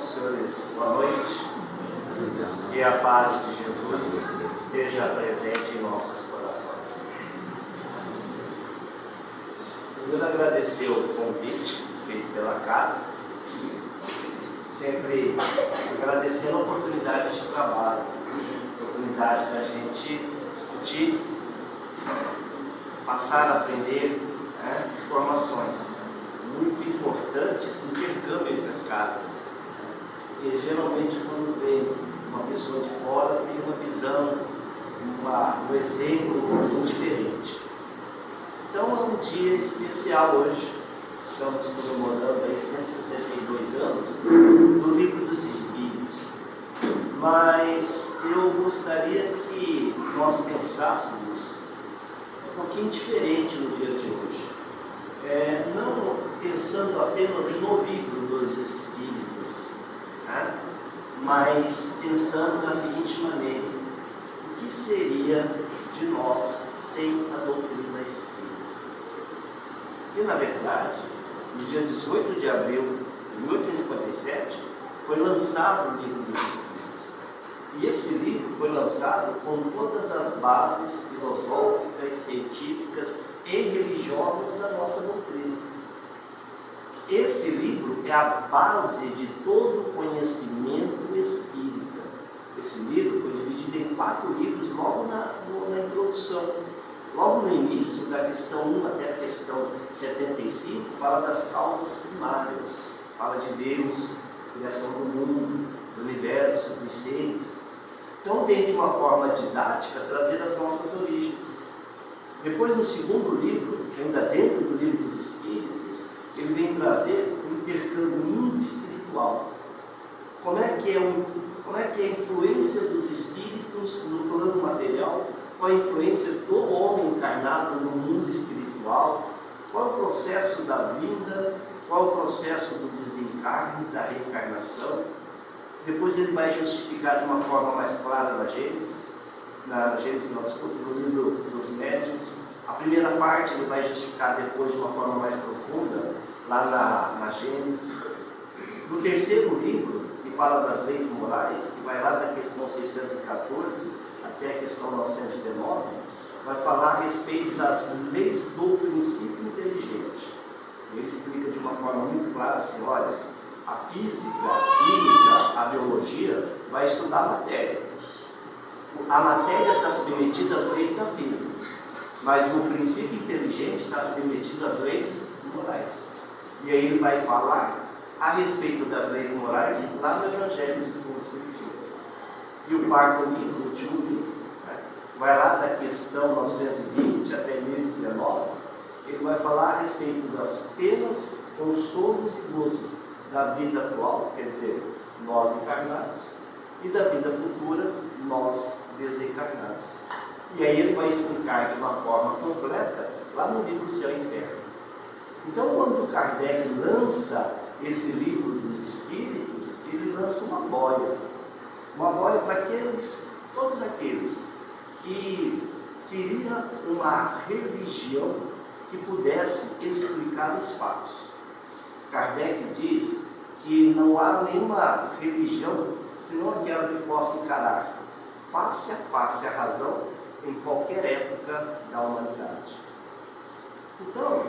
Senhores, boa noite. Que a paz de Jesus esteja presente em nossos corações. Primeiro, agradecer o convite feito pela casa, sempre agradecendo a oportunidade de trabalho, a oportunidade da gente discutir, passar a aprender informações. Muito importante esse intercâmbio entre as casas, porque geralmente quando vem uma pessoa de fora tem uma visão, um exemplo um pouquinho diferente. Então é um dia especial hoje, estamos comemorando aí 162 anos do Livro dos Espíritos, mas eu gostaria que nós pensássemos um pouquinho diferente no dia de hoje. Não pensando apenas no Livro dos Espíritos, mas pensando da seguinte maneira: o que seria de nós sem a doutrina espírita? E na verdade, no dia 18 de abril de 1857, foi lançado o Livro dos Espíritos. E esse livro foi lançado com todas as bases filosóficas, científicas e religiosas da nossa doutrina. Esse livro é a base de todo o conhecimento espírita. Esse livro foi dividido em 4 livros logo na introdução. Logo no início, da questão 1 até a questão 75, fala das causas primárias. Fala de Deus, criação do mundo, do universo, dos seres. Então tem de uma forma didática trazer as nossas origens. Depois, no segundo livro, ainda dentro do Livro dos Espíritos, ele vem trazer o intercâmbio mundo espiritual. Como é que é a influência dos espíritos no plano material? Qual a influência do homem encarnado no mundo espiritual? Qual o processo da vinda? Qual o processo do desencarne, da reencarnação? Depois ele vai justificar de uma forma mais clara na Gênesis, no livro dos médiuns. A primeira parte ele vai justificar depois de uma forma mais profunda, lá na Gênesis. No terceiro livro, que fala das leis morais, que vai lá da questão 614 até a questão 919, vai falar a respeito das leis do princípio inteligente. Ele explica de uma forma muito clara assim: olha, a física, a química, a biologia vai estudar a matéria. A matéria está submetida às leis da física, mas o princípio inteligente está submetido às leis morais. E aí ele vai falar a respeito das leis morais lá no Evangelho segundo o Espiritismo. E o quarto livro, o último livro, vai lá da questão 920 até 1019, ele vai falar a respeito das penas, consolos e gozos da vida atual, quer dizer, nós encarnados, e da vida futura, nós desencarnados. E aí ele vai explicar de uma forma completa lá no livro Céu e Inferno. Então, quando Kardec lança esse Livro dos Espíritos, ele lança uma boia para todos aqueles que queriam uma religião que pudesse explicar os fatos. Kardec diz que não há nenhuma religião senão aquela que possa encarar face a face a razão em qualquer época da humanidade. Então,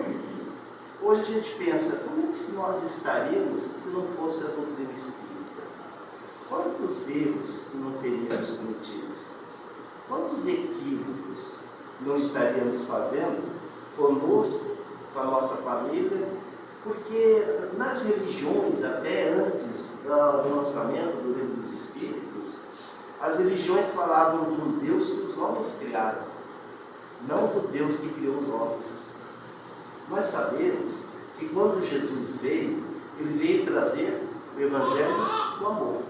hoje a gente pensa: como é que nós estaríamos se não fosse a doutrina espírita? Quantos erros não teríamos cometidos? Quantos equívocos não estaríamos fazendo conosco, com a nossa família? Porque nas religiões, até antes do lançamento do Livro dos Espíritos, as religiões falavam de um Deus que os homens criaram, não do Deus que criou os homens. Nós sabemos que quando Jesus veio, ele veio trazer o Evangelho do amor.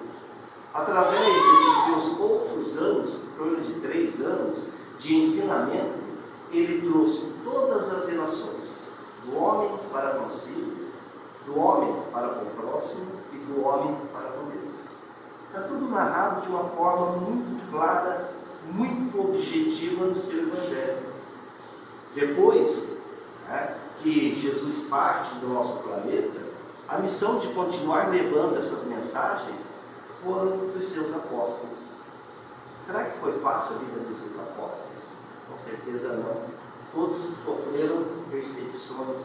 Através desses seus poucos anos, em torno de 3 anos de ensinamento, ele trouxe todas as relações, do homem para consigo, do homem para com o próximo e do homem para com Deus. Está tudo narrado de uma forma muito clara, muito objetiva no seu Evangelho. Depois que Jesus parte do nosso planeta, a missão de continuar levando essas mensagens foram dos seus apóstolos. Será que foi fácil a vida desses apóstolos? Com certeza não. Todos sofreram perseguições,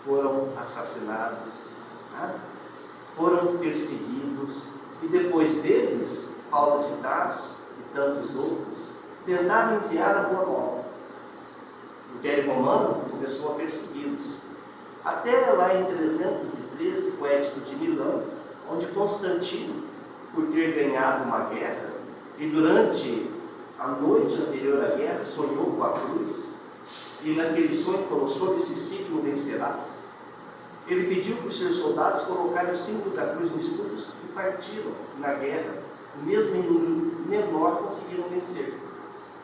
foram assassinados, né? Foram perseguidos, e depois deles, Paulo de Tarso e tantos outros tentaram enviar a boa nova. O Império Romano começou a persegui-los. Até lá em 313, com o Edito de Milão, onde Constantino, por ter ganhado uma guerra, e durante a noite anterior à guerra, sonhou com a cruz, e naquele sonho falou: sob esse signo vencerás. Ele pediu para os seus soldados colocarem o símbolo da cruz no escudo e partiram na guerra. Mesmo em número menor, conseguiram vencer.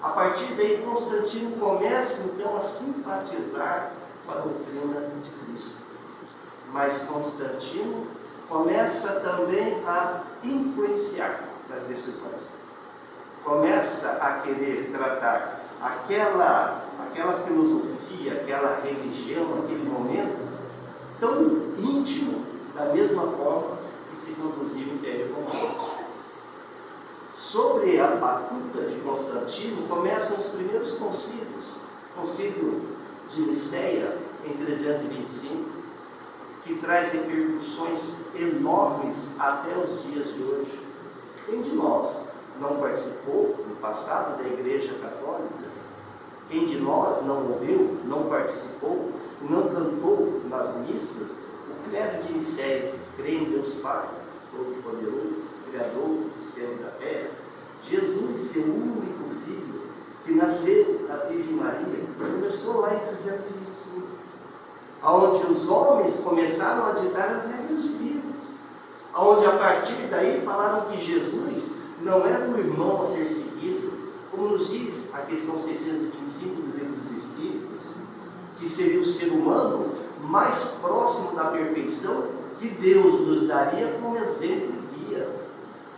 A partir daí, Constantino começa então a simpatizar com a doutrina de Cristo. Mas Constantino começa também a influenciar nas decisões. Começa a querer tratar aquela filosofia, aquela religião, aquele momento tão íntimo, da mesma forma que se conduzia o Império Romano. Sobre a batuta de Constantino, começam os primeiros concílios. Concílio de Nicéia, em 325, que traz repercussões enormes até os dias de hoje. Quem de nós não participou, no passado, da Igreja Católica? Quem de nós não ouviu, não participou, não cantou nas missas o credo de Nicéia? Crê em Deus Pai, Todo-Poderoso, Criador do céu e da terra, Jesus, seu único Filho, que nasceu da Virgem Maria. Começou lá em 325, onde os homens começaram a ditar as regras divinas, onde a partir daí falaram que Jesus não era um irmão a ser seguido, como nos diz a questão 625 do Livro dos Espíritos, que seria o ser humano mais próximo da perfeição que Deus nos daria como exemplo e guia.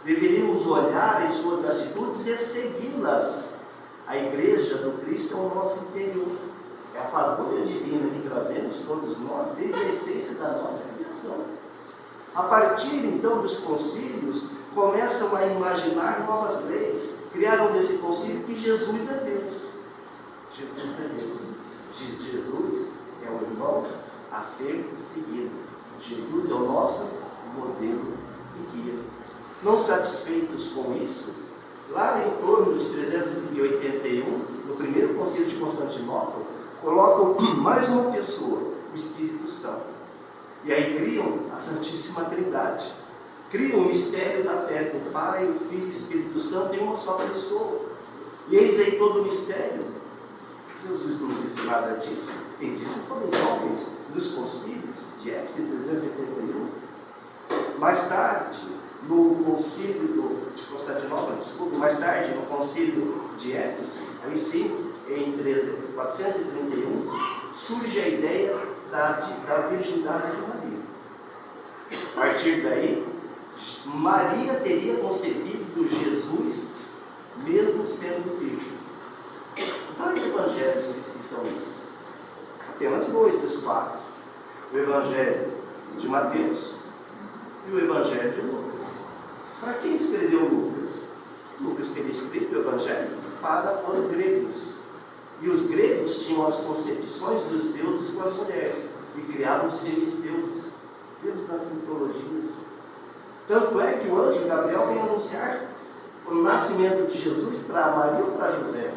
Deveríamos olhar em suas atitudes e segui-las. A Igreja do Cristo é o nosso interior. É a fagulha divina que trazemos todos nós desde a essência da nossa criação. A partir então dos concílios, começam a imaginar novas leis. Criaram nesse concílio que Jesus é Deus. Jesus é Deus. Jesus é o irmão a ser seguido. Jesus é o nosso modelo e guia. Não satisfeitos com isso, lá em torno dos 381, no primeiro concílio de Constantinopla, colocam mais uma pessoa, o Espírito Santo. E aí criam a Santíssima Trindade. Criam o mistério da fé, o Pai, o Filho e o Espírito Santo em uma só pessoa. E eis aí todo o mistério. Jesus não disse nada disso. Quem disse foram os homens dos concílios de Éfeso, em 381. Mais tarde, no concílio de Constantinopla, mais tarde, no concílio de Éfeso, aí sim, em 431, surge a ideia da virgindade de Maria. A partir daí, Maria teria concebido Jesus, mesmo sendo virgem. Dois evangelhos que citam isso. Apenas dois dos quatro. O Evangelho de Mateus e o Evangelho de Lucas. Para quem escreveu Lucas? Lucas teria escrito o Evangelho para os gregos. E os gregos tinham as concepções dos deuses com as mulheres. E criavam seres deuses, deuses das mitologias. Tanto é que o anjo Gabriel vem anunciar o nascimento de Jesus para Maria ou para José.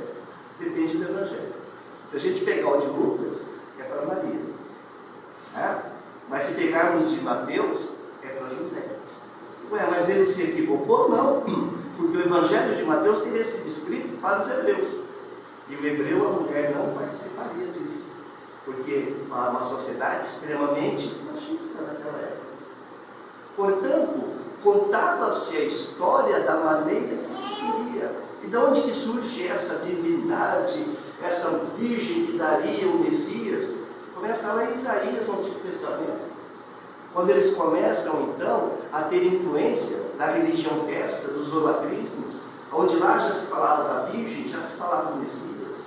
Depende do Evangelho. Se a gente pegar o de Lucas, é para Maria. Mas se pegarmos de Mateus, é para José. Mas ele se equivocou? Não. Porque o Evangelho de Mateus teria sido escrito para os hebreus. E o hebreu, a mulher, não participaria disso. Porque é uma sociedade extremamente machista naquela época. Portanto, contava-se a história da maneira que se queria. E de onde que surge essa divindade, essa virgem que daria o Messias? Começa lá em Isaías, no Antigo Testamento. Quando eles começam, então, a ter influência da religião persa, do zoroastrismo, onde lá já se falava da virgem, já se falava do Messias.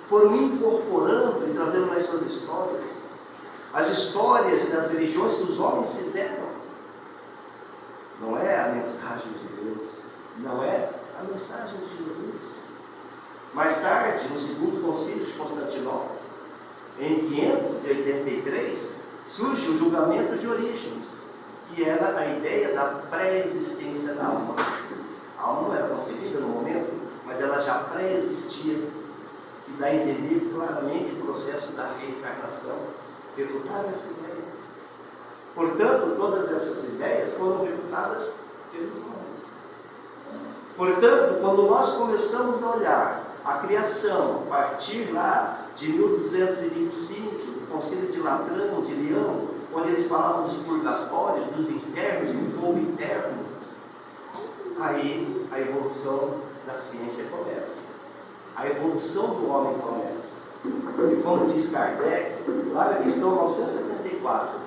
Foram incorporando e trazendo nas suas histórias. as histórias das religiões que os homens fizeram. Não é a mensagem de Deus, não é a mensagem de Jesus. Mais tarde, no segundo concílio de Constantinopla, em 583, surge o julgamento de Orígenes, que era a ideia da pré-existência da alma. A alma não era concebida no momento, mas ela já pré-existia, e dá a entender claramente o processo da reencarnação. Refutaram essa ideia. Portanto, todas essas ideias foram refutadas pelos homens. Portanto, quando nós começamos a olhar a criação, a partir lá de 1225, do Concílio de Latrão, de Leão, onde eles falavam dos purgatórios, dos infernos, do fogo eterno, aí a evolução da ciência começa. A evolução do homem começa. E como diz Kardec, lá na questão 974,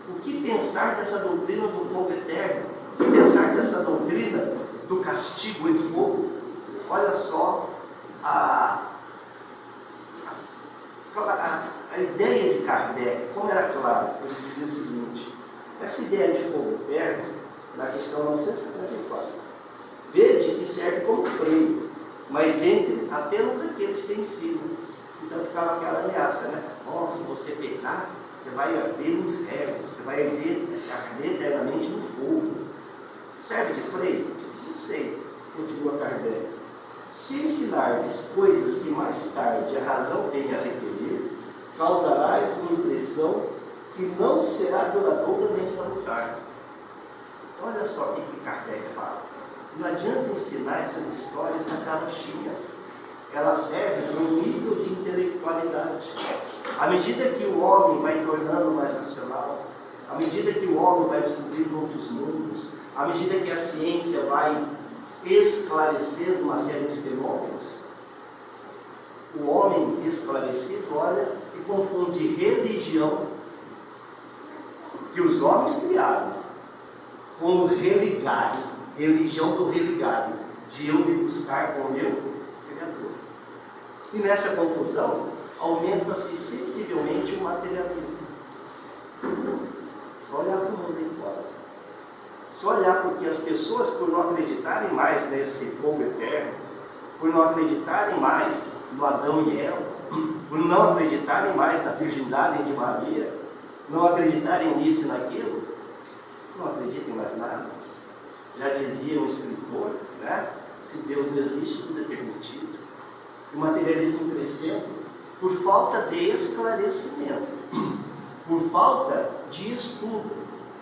o que pensar dessa doutrina do fogo eterno? O que pensar dessa doutrina do castigo em fogo? Olha só a ideia de Kardec, como era claro, ele dizia o seguinte: essa ideia de fogo eterno, na questão 974, vede que serve como freio, mas entre apenas aqueles que ensinam. Então ficava aquela ameaça, né? Oh, se você pecar, você vai arder no inferno, você vai arder eternamente no fogo. Serve de freio? Não sei, continua Kardec. Se ensinardes coisas que mais tarde a razão venha a requerer, causarás uma impressão que não será duradoura nem salutar. Olha só o que Kardec fala. Não adianta ensinar essas histórias na carochinha. Elas servem para um nível de intelectualidade. À medida que o homem vai tornando mais racional, à medida que o homem vai descobrindo outros mundos, à medida que a ciência vai esclarecendo uma série de fenômenos, o homem esclarecido olha e confunde religião, que os homens criaram, com o religário, religião do religário, de eu me buscar com o meu Criador. E nessa confusão, aumenta-se sensivelmente o materialismo. Só olhar para o mundo aí fora. Só olhar porque as pessoas, por não acreditarem mais nesse fogo eterno, por não acreditarem mais no Adão e Eva, por não acreditarem mais na virgindade de Maria, não acreditarem nisso e naquilo, não acreditem mais nada. Já dizia um escritor, né? Se Deus não existe, tudo é permitido. O materialismo crescendo por falta de esclarecimento, por falta de estudo,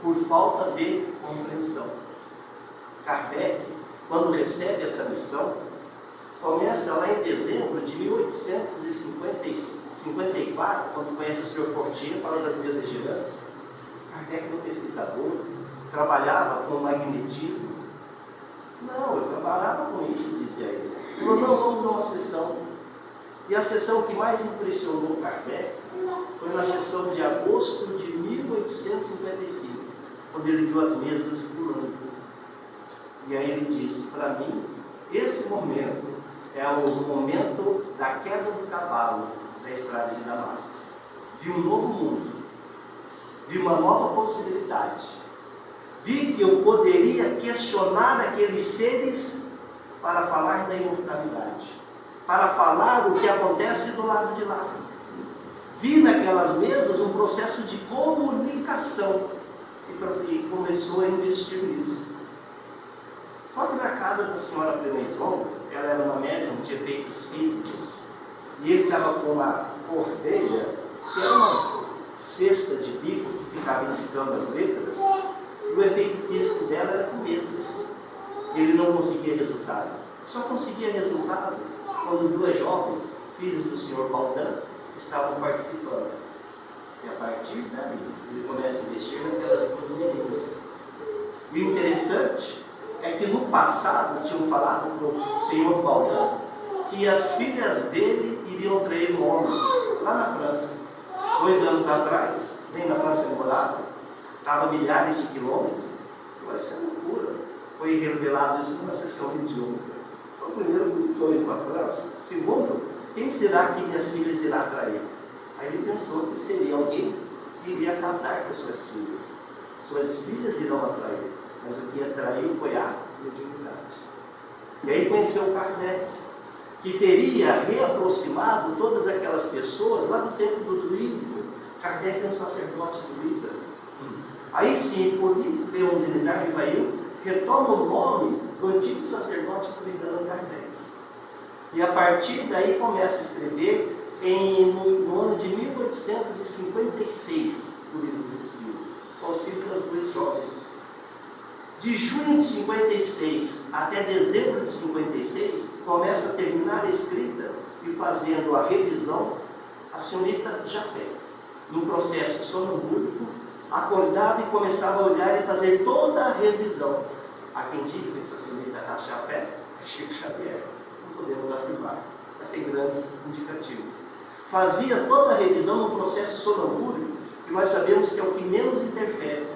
por falta de compreensão. Kardec, quando recebe essa missão, começa lá em dezembro de 1854, quando conhece o Sr. Fortier, falando das mesas girantes. Kardec era um pesquisador, trabalhava com magnetismo. Não, eu trabalhava com isso, dizia ele. Ele falou, não, vamos a uma sessão. E a sessão que mais impressionou Kardec foi na sessão de agosto de 1855, quando ele viu as mesas pulando. E aí ele disse, para mim, esse momento é o momento da queda do cavalo da estrada de Damasco. Vi um novo mundo, vi uma nova possibilidade. Vi que eu poderia questionar aqueles seres para falar da imortalidade, para falar o que acontece do lado de lá. Vi naquelas mesas um processo de comunicação e começou a investir nisso. Só que na casa da senhora Premeison, ela era uma médium de efeitos físicos, e ele estava com uma cordeia, que era uma cesta de bico que ficava indicando as letras, e o efeito físico dela era com mesas. Ele não conseguia resultado. Só conseguia resultado quando duas jovens, filhos do senhor Baldan, estavam participando. E a partir daí, ele começa a investir naquelas duas meninas. E o interessante é que no passado tinham falado para o senhor Baldan que as filhas dele iriam trair um homem lá na França. 2 anos atrás, nem na França ele morava, estava a milhares de quilômetros. Vai ser loucura. Foi revelado isso numa sessão mediúnica. Foi o primeiro que estou indo para a França. Segundo, quem será que minhas filhas irá trair? Aí ele pensou que seria alguém que iria casar com suas filhas. Suas filhas irão atrair, mas o que atraiu foi a mediunidade. E aí conheceu Kardec, que teria reaproximado todas aquelas pessoas lá do tempo do druidismo. Kardec é um sacerdote druida. Aí sim, por Leon Denis Rivail, retoma o nome do antigo sacerdote druidano Kardec. E a partir daí começa a escrever no ano de 1856 o Livro dos Espíritos, auxílio das duas jovens. De junho de 56 até dezembro de 56, começa a terminar a escrita e fazendo a revisão a senhorita Jafé. Num processo sonambúlico, acordava e começava a olhar e fazer toda a revisão. Há quem diga que essa senhorita Jafé é Chico Xavier. Não podemos afirmar, mas tem grandes indicativos. Fazia toda a revisão no processo sonambúlico, que nós sabemos que é o que menos interfere.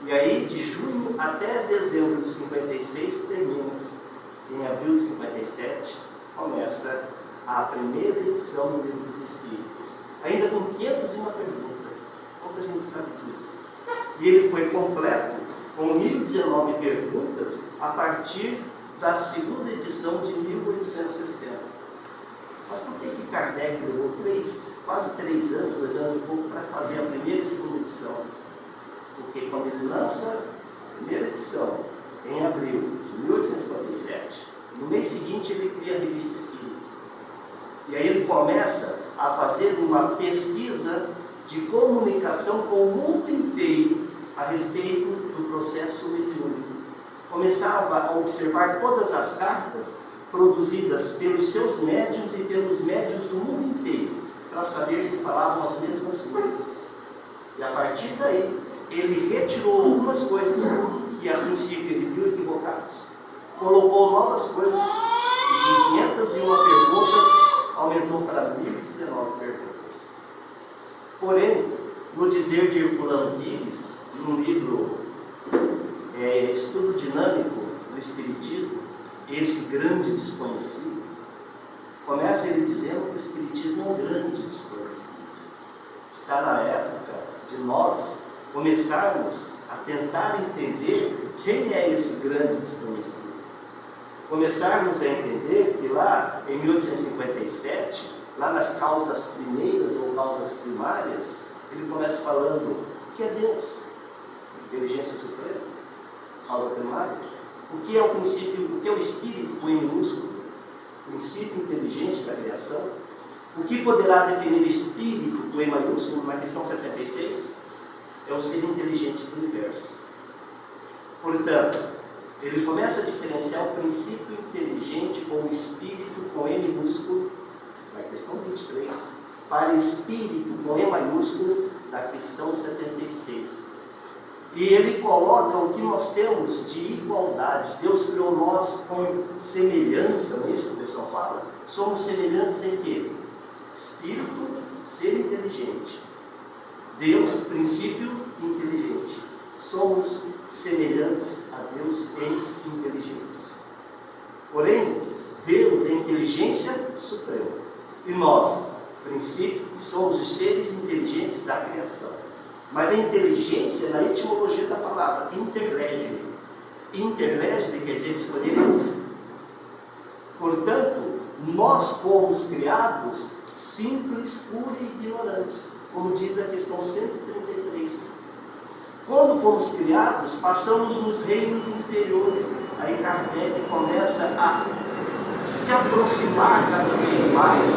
E aí, de junho até dezembro de 56, termina. Em abril de 57, começa a primeira edição do Livro dos Espíritos. Ainda com 501 perguntas. Pouca gente sabe disso. E ele foi completo com 1019 perguntas a partir da segunda edição de 1860. Mas por que Kardec levou quase 3 anos, 2 anos e pouco, para fazer a primeira e segunda edição? Porque quando ele lança a primeira edição, em abril de 1857, no mês seguinte ele cria a Revista Espírita. E aí ele começa a fazer uma pesquisa de comunicação com o mundo inteiro a respeito do processo mediúnico. Começava a observar todas as cartas produzidas pelos seus médiuns e pelos médiuns do mundo inteiro, para saber se falavam as mesmas coisas. E a partir daí, ele retirou algumas coisas que a princípio ele viu equivocadas, colocou novas coisas, e de 501 perguntas aumentou para 1019 perguntas. Porém, no dizer de Herculano Pires, num livro Estudo Dinâmico do Espiritismo, esse grande desconhecido, começa ele dizendo que o Espiritismo é um grande desconhecido. Está na época de nós começarmos a tentar entender quem é esse grande desconhecido. Começarmos a entender que lá em 1857, lá nas causas primeiras ou causas primárias, ele começa falando o que é Deus, inteligência suprema, causa primária, o que é o princípio, o que é o espírito, o E minúsculo, princípio inteligente da criação, o que poderá definir espírito, o E maiúsculo, na questão 76, é o ser inteligente do universo. Portanto, ele começa a diferenciar o princípio inteligente com o espírito com E minúsculo, na questão 23, para espírito com E maiúsculo, na questão 76. E ele coloca o que nós temos de igualdade. Deus criou nós com semelhança, não é isso que o pessoal fala? Somos semelhantes em quê? Espírito, ser inteligente. Deus, princípio inteligente. Somos semelhantes a Deus em inteligência. Porém, Deus é inteligência suprema. E nós, princípio, somos os seres inteligentes da criação. Mas a inteligência, na etimologia da palavra, interlegere. Interlegere quer dizer escolher entre. Portanto, nós fomos criados simples, puros e ignorantes, como diz a questão 133. Quando fomos criados, passamos nos reinos inferiores. Aí Kardec começa a se aproximar cada vez mais